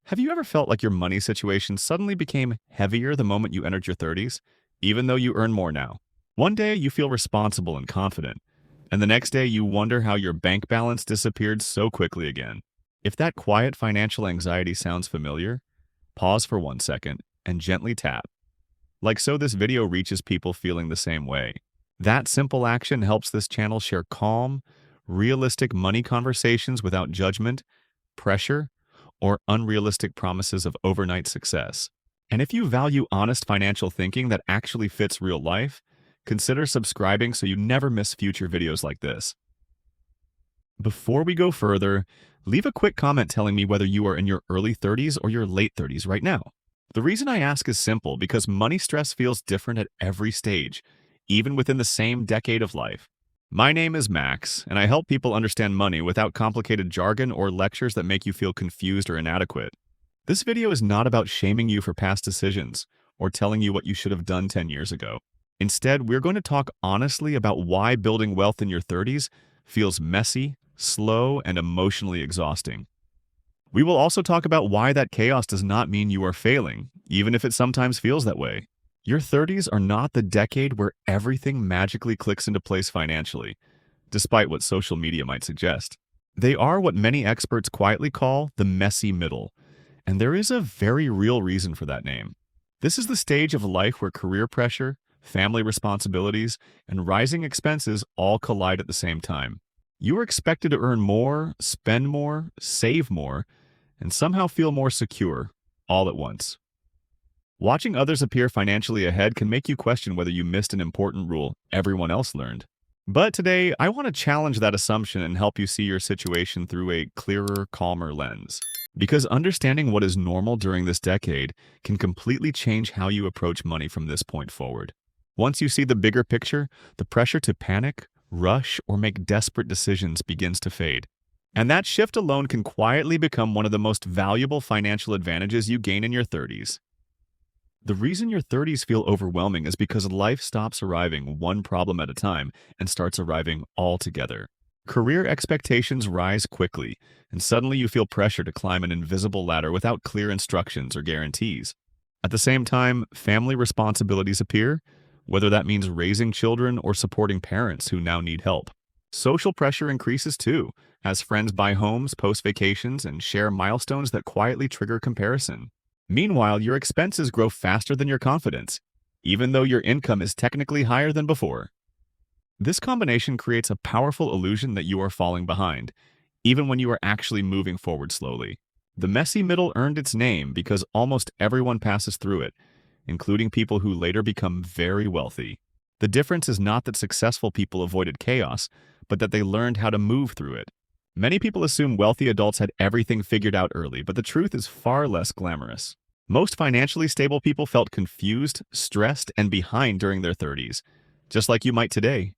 Have you ever felt like your money situation suddenly became heavier the moment you entered your 30s, even though you earn more now? One day you feel responsible and confident, and the next day you wonder how your bank balance disappeared so quickly again. If that quiet financial anxiety sounds familiar, pause for 1 second and gently tap. Like so, this video reaches people feeling the same way. That simple action helps this channel share calm, realistic money conversations without judgment, pressure, or unrealistic promises of overnight success. And if you value honest financial thinking that actually fits real life, consider subscribing so you never miss future videos like this. Before we go further, leave a quick comment telling me whether you are in your early 30s or your late 30s right now. The reason I ask is simple because money stress feels different at every stage, even within the same decade of life. My name is Max, and I help people understand money without complicated jargon or lectures that make you feel confused or inadequate. This video is not about shaming you for past decisions or telling you what you should have done 10 years ago. Instead, we're going to talk honestly about why building wealth in your 30s feels messy, slow, and emotionally exhausting. We will also talk about why that chaos does not mean you are failing, even if it sometimes feels that way. Your 30s are not the decade where everything magically clicks into place financially, despite what social media might suggest. They are what many experts quietly call the messy middle, and there is a very real reason for that name. This is the stage of life where career pressure, family responsibilities, and rising expenses all collide at the same time. You are expected to earn more, spend more, save more, and somehow feel more secure, all at once. Watching others appear financially ahead can make you question whether you missed an important rule everyone else learned. But today, I want to challenge that assumption and help you see your situation through a clearer, calmer lens. Because understanding what is normal during this decade can completely change how you approach money from this point forward. Once you see the bigger picture, the pressure to panic, rush, or make desperate decisions begins to fade. And that shift alone can quietly become one of the most valuable financial advantages you gain in your 30s. The reason your 30s feel overwhelming is because life stops arriving one problem at a time and starts arriving all together. Career expectations rise quickly, and suddenly you feel pressure to climb an invisible ladder without clear instructions or guarantees. At the same time, family responsibilities appear, whether that means raising children or supporting parents who now need help. Social pressure increases too, as friends buy homes, post vacations, and share milestones that quietly trigger comparison. Meanwhile, your expenses grow faster than your confidence, even though your income is technically higher than before. This combination creates a powerful illusion that you are falling behind, even when you are actually moving forward slowly. The messy middle earned its name because almost everyone passes through it, including people who later become very wealthy. The difference is not that successful people avoided chaos, but that they learned how to move through it. Many people assume wealthy adults had everything figured out early, but the truth is far less glamorous. Most financially stable people felt confused, stressed, and behind during their 30s, just like you might today.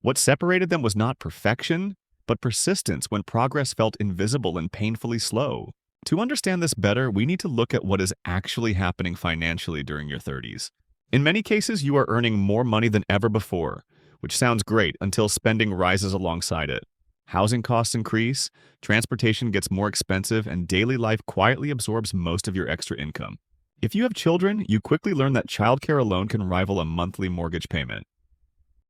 What separated them was not perfection, but persistence when progress felt invisible and painfully slow. To understand this better, we need to look at what is actually happening financially during your 30s. In many cases, you are earning more money than ever before, which sounds great until spending rises alongside it. Housing costs increase, transportation gets more expensive, and daily life quietly absorbs most of your extra income. If you have children, you quickly learn that childcare alone can rival a monthly mortgage payment.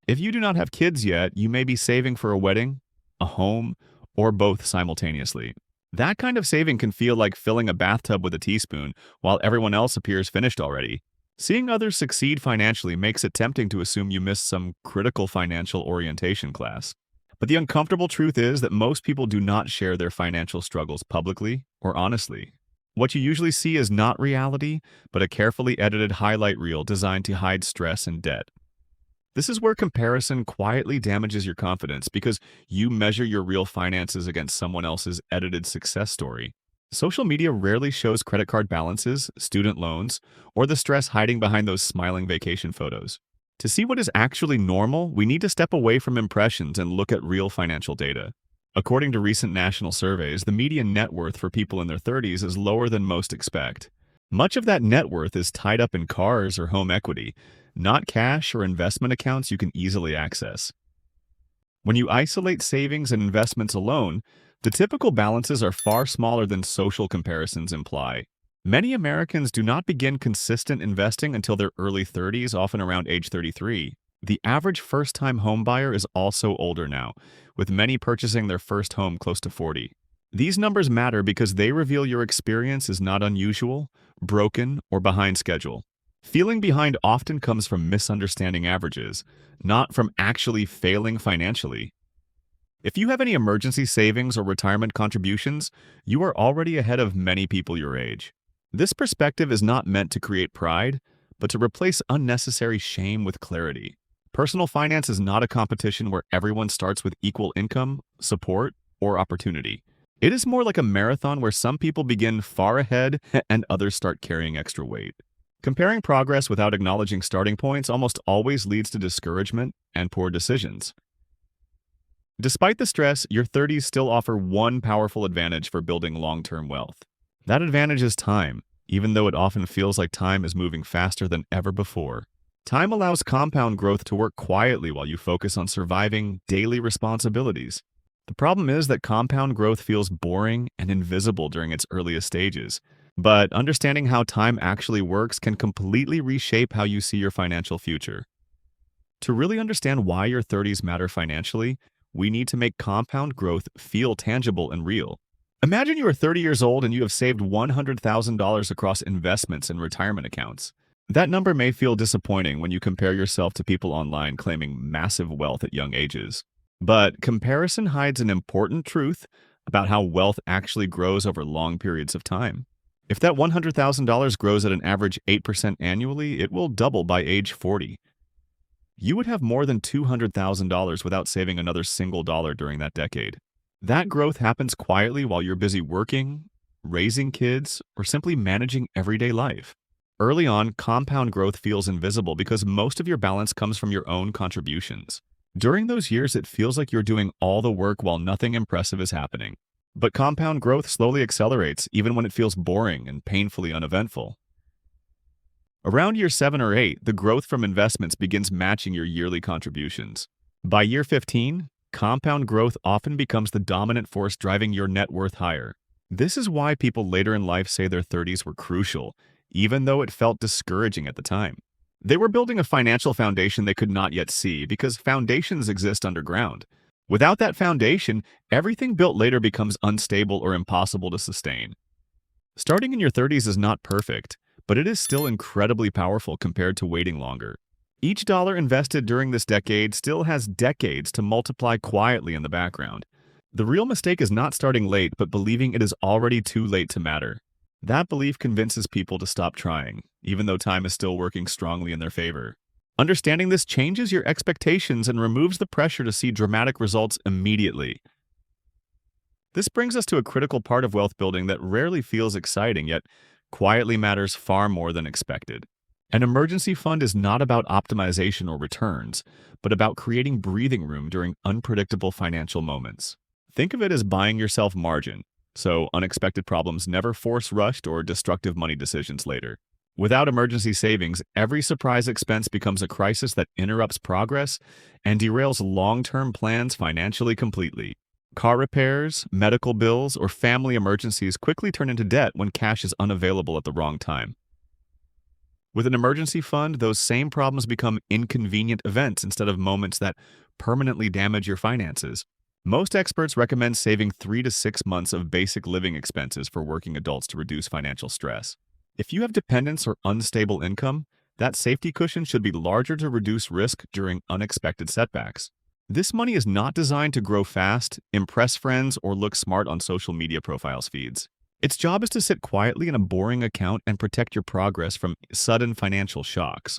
If you do not have kids yet, you may be saving for a wedding, a home, or both simultaneously. That kind of saving can feel like filling a bathtub with a teaspoon while everyone else appears finished already. Seeing others succeed financially makes it tempting to assume you missed some critical financial orientation class. But the uncomfortable truth is that most people do not share their financial struggles publicly or honestly. What you usually see is not reality, but a carefully edited highlight reel designed to hide stress and debt. This is where comparison quietly damages your confidence because you measure your real finances against someone else's edited success story. Social media rarely shows credit card balances, student loans, or the stress hiding behind those smiling vacation photos. To see what is actually normal, we need to step away from impressions and look at real financial data. According to recent national surveys, the median net worth for people in their 30s is lower than most expect. Much of that net worth is tied up in cars or home equity, not cash or investment accounts you can easily access. When you isolate savings and investments alone, The typical balances are far smaller than social comparisons imply. Many Americans do not begin consistent investing until their early 30s, often around age 33. The average first-time homebuyer is also older now, with many purchasing their first home close to 40. These numbers matter because they reveal your experience is not unusual, broken, or behind schedule. Feeling behind often comes from misunderstanding averages, not from actually failing financially. If you have any emergency savings or retirement contributions, you are already ahead of many people your age. This perspective is not meant to create pride, but to replace unnecessary shame with clarity. Personal finance is not a competition where everyone starts with equal income, support, or opportunity. It is more like a marathon where some people begin far ahead and others start carrying extra weight. Comparing progress without acknowledging starting points almost always leads to discouragement and poor decisions. Despite the stress, your 30s still offer one powerful advantage for building long-term wealth. That advantage is time, even though it often feels like time is moving faster than ever before. Time allows compound growth to work quietly while you focus on surviving daily responsibilities. The problem is that compound growth feels boring and invisible during its earliest stages, but understanding how time actually works can completely reshape how you see your financial future. To really understand why your 30s matter financially, we need to make compound growth feel tangible and real. Imagine you are 30 years old and you have saved $100,000 across investments and retirement accounts. That number may feel disappointing when you compare yourself to people online claiming massive wealth at young ages. But comparison hides an important truth about how wealth actually grows over long periods of time. If that $100,000 grows at an average 8% annually, it will double by age 40. You would have more than $200,000 without saving another single dollar during that decade. That growth happens quietly while you're busy working, raising kids, or simply managing everyday life. Early on, compound growth feels invisible because most of your balance comes from your own contributions. During those years, it feels like you're doing all the work while nothing impressive is happening. But compound growth slowly accelerates, even when it feels boring and painfully uneventful. Around year 7 or 8, the growth from investments begins matching your yearly contributions. By year 15, compound growth often becomes the dominant force driving your net worth higher. This is why people later in life say their 30s were crucial, even though it felt discouraging at the time. They were building a financial foundation they could not yet see because foundations exist underground. Without that foundation, everything built later becomes unstable or impossible to sustain. Starting in your 30s is not perfect, but it is still incredibly powerful compared to waiting longer. Each dollar invested during this decade still has decades to multiply quietly in the background. The real mistake is not starting late, but believing it is already too late to matter. That belief convinces people to stop trying, even though time is still working strongly in their favor. Understanding this changes your expectations and removes the pressure to see dramatic results immediately. This brings us to a critical part of wealth building that rarely feels exciting, yet quietly matters far more than expected. An emergency fund is not about optimization or returns, but about creating breathing room during unpredictable financial moments. Think of it as buying yourself margin, so unexpected problems never force rushed or destructive money decisions later. Without emergency savings, every surprise expense becomes a crisis that interrupts progress and derails long-term plans financially completely. Car repairs, medical bills, or family emergencies quickly turn into debt when cash is unavailable at the wrong time. With an emergency fund, those same problems become inconvenient events instead of moments that permanently damage your finances. Most experts recommend saving 3 to 6 months of basic living expenses for working adults to reduce financial stress. If you have dependents or unstable income, that safety cushion should be larger to reduce risk during unexpected setbacks. This money is not designed to grow fast, impress friends, or look smart on social media profiles feeds. Its job is to sit quietly in a boring account and protect your progress from sudden financial shocks.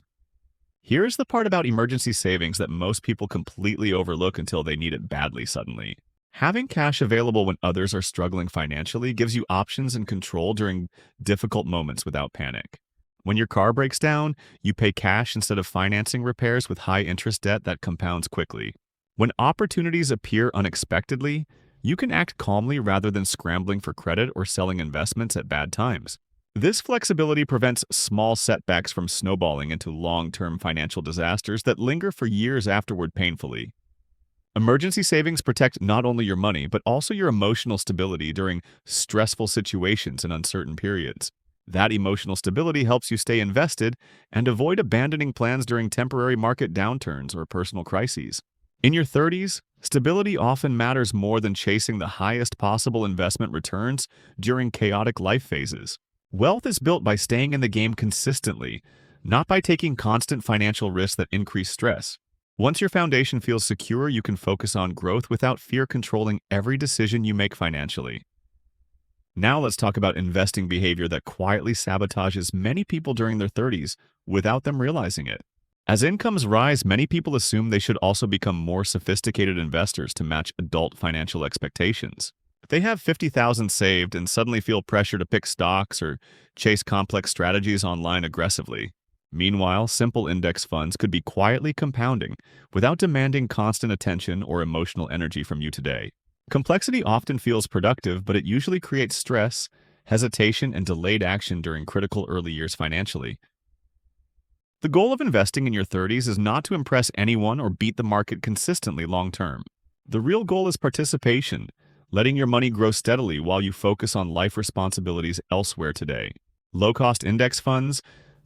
Here is the part about emergency savings that most people completely overlook until they need it badly suddenly. Having cash available when others are struggling financially gives you options and control during difficult moments without panic. When your car breaks down, you pay cash instead of financing repairs with high-interest debt that compounds quickly. When opportunities appear unexpectedly, you can act calmly rather than scrambling for credit or selling investments at bad times. This flexibility prevents small setbacks from snowballing into long-term financial disasters that linger for years afterward painfully. Emergency savings protect not only your money, but also your emotional stability during stressful situations and uncertain periods. That emotional stability helps you stay invested and avoid abandoning plans during temporary market downturns or personal crises. In your 30s, stability often matters more than chasing the highest possible investment returns during chaotic life phases. Wealth is built by staying in the game consistently, not by taking constant financial risks that increase stress. Once your foundation feels secure, you can focus on growth without fear controlling every decision you make financially. Now let's talk about investing behavior that quietly sabotages many people during their 30s without them realizing it. As incomes rise, many people assume they should also become more sophisticated investors to match adult financial expectations. They have 50,000 saved and suddenly feel pressure to pick stocks or chase complex strategies online aggressively. Meanwhile, simple index funds could be quietly compounding without demanding constant attention or emotional energy from you today. Complexity often feels productive, but it usually creates stress, hesitation, and delayed action during critical early years financially. The goal of investing in your 30s is not to impress anyone or beat the market consistently long term. The real goal is participation, letting your money grow steadily while you focus on life responsibilities elsewhere today. Low-cost index funds,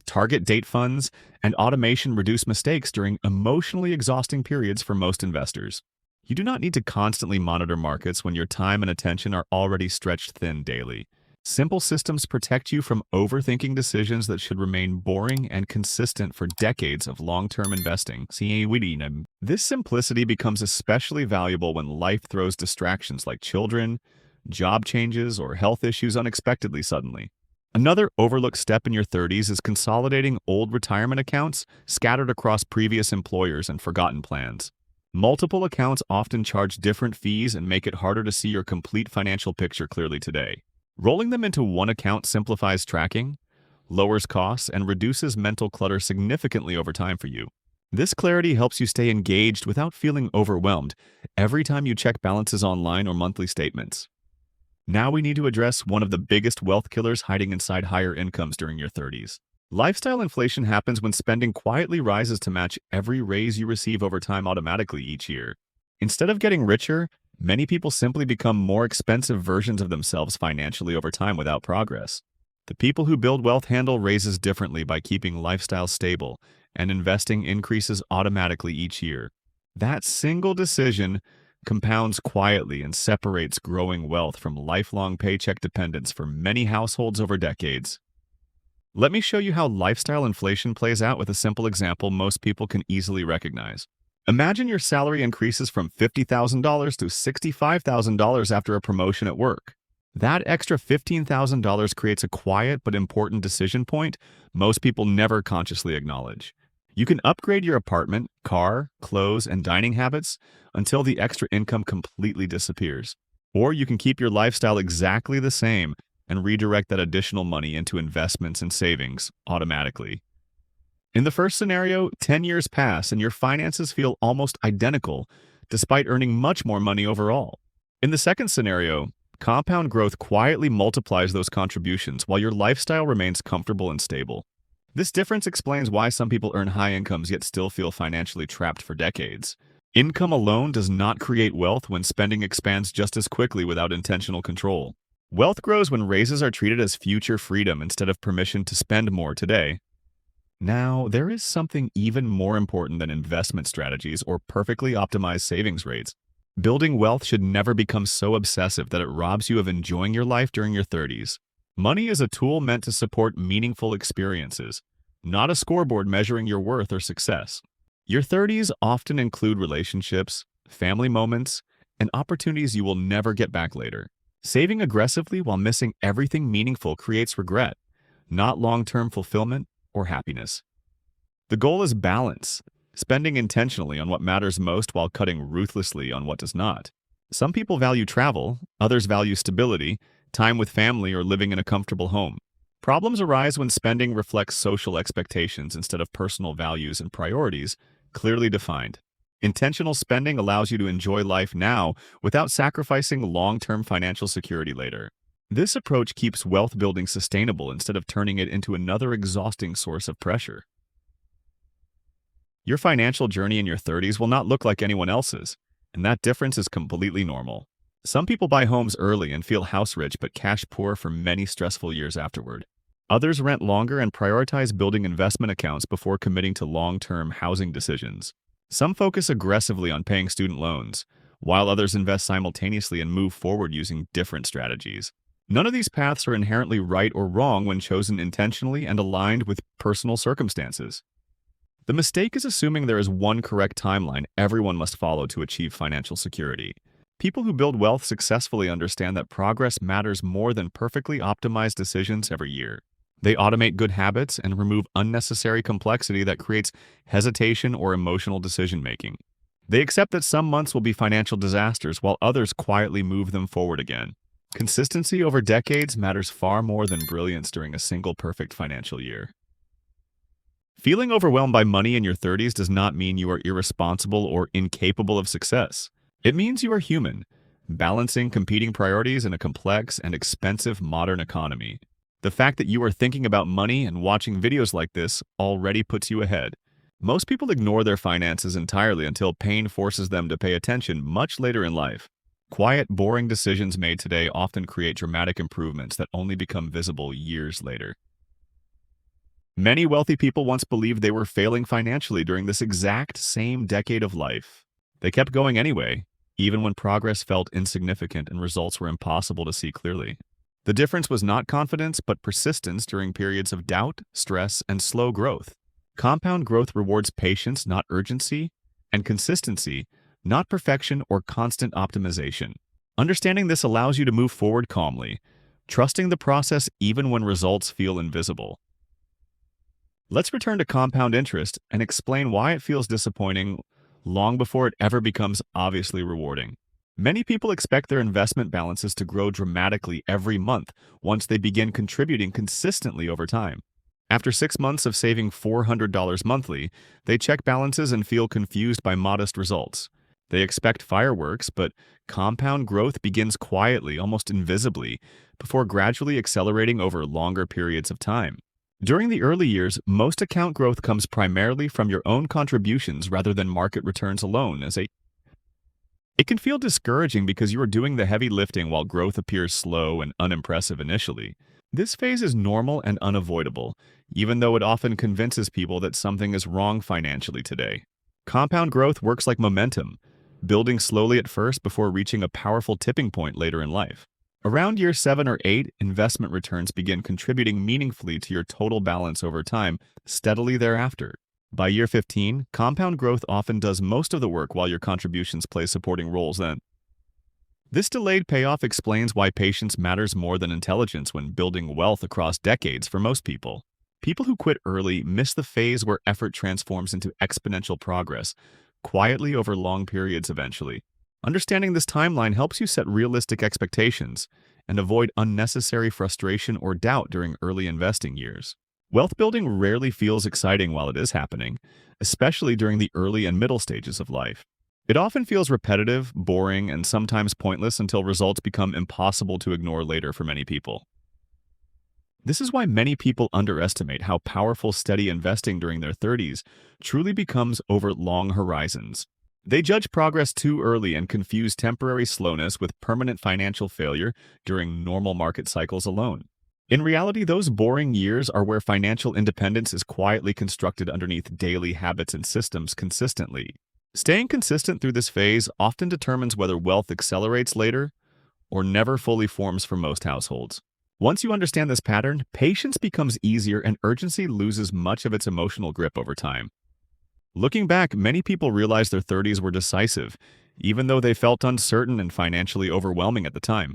target date funds, and automation reduce mistakes during emotionally exhausting periods for most investors. You do not need to constantly monitor markets when your time and attention are already stretched thin daily. Simple systems protect you from overthinking decisions that should remain boring and consistent for decades of long-term investing. This simplicity becomes especially valuable when life throws distractions like children, job changes, or health issues unexpectedly suddenly. Another overlooked step in your 30s is consolidating old retirement accounts scattered across previous employers and forgotten plans. Multiple accounts often charge different fees and make it harder to see your complete financial picture clearly today. Rolling them into one account simplifies tracking, lowers costs, and reduces mental clutter significantly over time for you. This clarity helps you stay engaged without feeling overwhelmed every time you check balances online or monthly statements. Now we need to address one of the biggest wealth killers hiding inside higher incomes during your 30s. Lifestyle inflation happens when spending quietly rises to match every raise you receive over time automatically each year. Instead of getting richer, many people simply become more expensive versions of themselves financially over time without progress. The people who build wealth handle raises differently by keeping lifestyle stable, and investing increases automatically each year. That single decision compounds quietly and separates growing wealth from lifelong paycheck dependence for many households over decades. Let me show you how lifestyle inflation plays out with a simple example most people can easily recognize. Imagine your salary increases from $50,000 to $65,000 after a promotion at work. That extra $15,000 creates a quiet but important decision point most people never consciously acknowledge. You can upgrade your apartment, car, clothes, and dining habits until the extra income completely disappears. Or you can keep your lifestyle exactly the same and redirect that additional money into investments and savings automatically. In the first scenario, 10 years pass and your finances feel almost identical despite earning much more money overall. In the second scenario, compound growth quietly multiplies those contributions while your lifestyle remains comfortable and stable. This difference explains why some people earn high incomes yet still feel financially trapped for decades. Income alone does not create wealth when spending expands just as quickly without intentional control. Wealth grows when raises are treated as future freedom instead of permission to spend more today. Now, there is something even more important than investment strategies or perfectly optimized savings rates. Building wealth should never become so obsessive that it robs you of enjoying your life during your 30s. Money is a tool meant to support meaningful experiences, not a scoreboard measuring your worth or success. Your 30s often include relationships, family moments, and opportunities you will never get back later. Saving aggressively while missing everything meaningful creates regret, not long-term fulfillment or happiness. The goal is balance, spending intentionally on what matters most while cutting ruthlessly on what does not. Some people value travel, others value stability, time with family, or living in a comfortable home. Problems arise when spending reflects social expectations instead of personal values and priorities clearly defined. Intentional spending allows you to enjoy life now without sacrificing long-term financial security later. This approach keeps wealth building sustainable instead of turning it into another exhausting source of pressure. Your financial journey in your 30s will not look like anyone else's. and that difference is completely normal. Some people buy homes early and feel house rich but cash poor for many stressful years afterward. Others rent longer and prioritize building investment accounts before committing to long-term housing decisions. Some focus aggressively on paying student loans, while others invest simultaneously and move forward using different strategies. None of these paths are inherently right or wrong when chosen intentionally and aligned with personal circumstances. The mistake is assuming there is one correct timeline everyone must follow to achieve financial security. People who build wealth successfully understand that progress matters more than perfectly optimized decisions every year. They automate good habits and remove unnecessary complexity that creates hesitation or emotional decision-making. They accept that some months will be financial disasters while others quietly move them forward again. Consistency over decades matters far more than brilliance during a single perfect financial year. Feeling overwhelmed by money in your 30s does not mean you are irresponsible or incapable of success. It means you are human, balancing competing priorities in a complex and expensive modern economy. The fact that you are thinking about money and watching videos like this already puts you ahead. Most people ignore their finances entirely until pain forces them to pay attention much later in life. Quiet, boring decisions made today often create dramatic improvements that only become visible years later. Many wealthy people once believed they were failing financially during this exact same decade of life. They kept going anyway, even when progress felt insignificant and results were impossible to see clearly. The difference was not confidence, but persistence during periods of doubt, stress, and slow growth. Compound growth rewards patience, not urgency, and consistency, not perfection or constant optimization. Understanding this allows you to move forward calmly, trusting the process even when results feel invisible. Let's return to compound interest and explain why it feels disappointing long before it ever becomes obviously rewarding. Many people expect their investment balances to grow dramatically every month once they begin contributing consistently over time. After 6 months of saving $400 monthly, they check balances and feel confused by modest results. They expect fireworks, but compound growth begins quietly, almost invisibly, before gradually accelerating over longer periods of time. During the early years, most account growth comes primarily from your own contributions rather than market returns alone. It can feel discouraging because you are doing the heavy lifting while growth appears slow and unimpressive initially. This phase is normal and unavoidable, even though it often convinces people that something is wrong financially today. Compound growth works like momentum, building slowly at first before reaching a powerful tipping point later in life. Around year 7 or 8, investment returns begin contributing meaningfully to your total balance over time, steadily thereafter. By year 15, compound growth often does most of the work while your contributions play supporting roles then. This delayed payoff explains why patience matters more than intelligence when building wealth across decades for most people. People who quit early miss the phase where effort transforms into exponential progress, quietly over long periods eventually. Understanding this timeline helps you set realistic expectations and avoid unnecessary frustration or doubt during early investing years. Wealth building rarely feels exciting while it is happening, especially during the early and middle stages of life. It often feels repetitive, boring, and sometimes pointless until results become impossible to ignore later for many people. This is why many people underestimate how powerful steady investing during their 30s truly becomes over long horizons. They judge progress too early and confuse temporary slowness with permanent financial failure during normal market cycles alone. In reality, those boring years are where financial independence is quietly constructed underneath daily habits and systems consistently. Staying consistent through this phase often determines whether wealth accelerates later or never fully forms for most households. Once you understand this pattern, patience becomes easier and urgency loses much of its emotional grip over time. Looking back, many people realize their 30s were decisive, even though they felt uncertain and financially overwhelming at the time.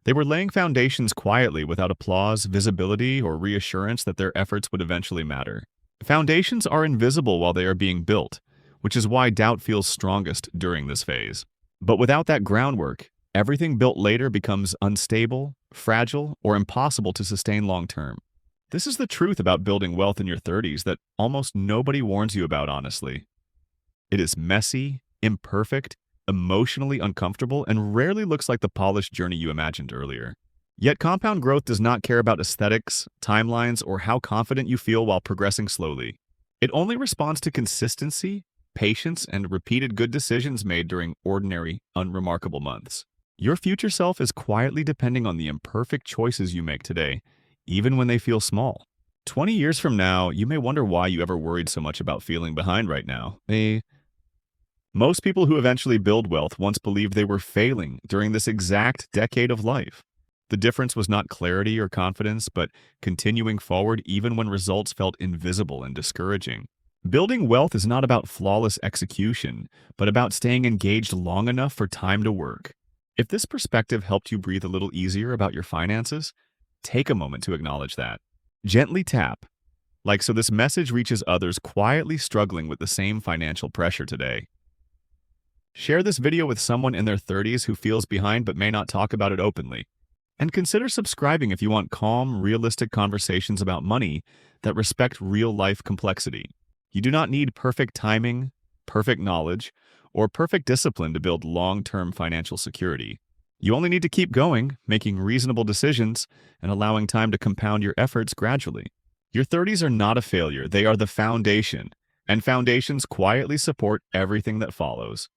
They were laying foundations quietly without applause, visibility, or reassurance that their efforts would eventually matter. Foundations are invisible while they are being built, which is why doubt feels strongest during this phase. But without that groundwork, everything built later becomes unstable, fragile, or impossible to sustain long-term. This is the truth about building wealth in your 30s that almost nobody warns you about honestly. It is messy, imperfect, emotionally uncomfortable, and rarely looks like the polished journey you imagined earlier. Yet compound growth does not care about aesthetics, timelines, or how confident you feel while progressing slowly. It only responds to consistency, patience, and repeated good decisions made during ordinary, unremarkable months. Your future self is quietly depending on the imperfect choices you make today, even when they feel small. 20 years from now, you may wonder why you ever worried so much about feeling behind right now. Most people who eventually build wealth once believed they were failing during this exact decade of life. The difference was not clarity or confidence, but continuing forward even when results felt invisible and discouraging. Building wealth is not about flawless execution, but about staying engaged long enough for time to work. If this perspective helped you breathe a little easier about your finances, take a moment to acknowledge that. Gently tap, like so this message reaches others quietly struggling with the same financial pressure today. Share this video with someone in their 30s who feels behind but may not talk about it openly. And consider subscribing if you want calm, realistic conversations about money that respect real-life complexity. You do not need perfect timing, perfect knowledge, or perfect discipline to build long-term financial security. You only need to keep going, making reasonable decisions, and allowing time to compound your efforts gradually. Your 30s are not a failure, they are the foundation, and foundations quietly support everything that follows.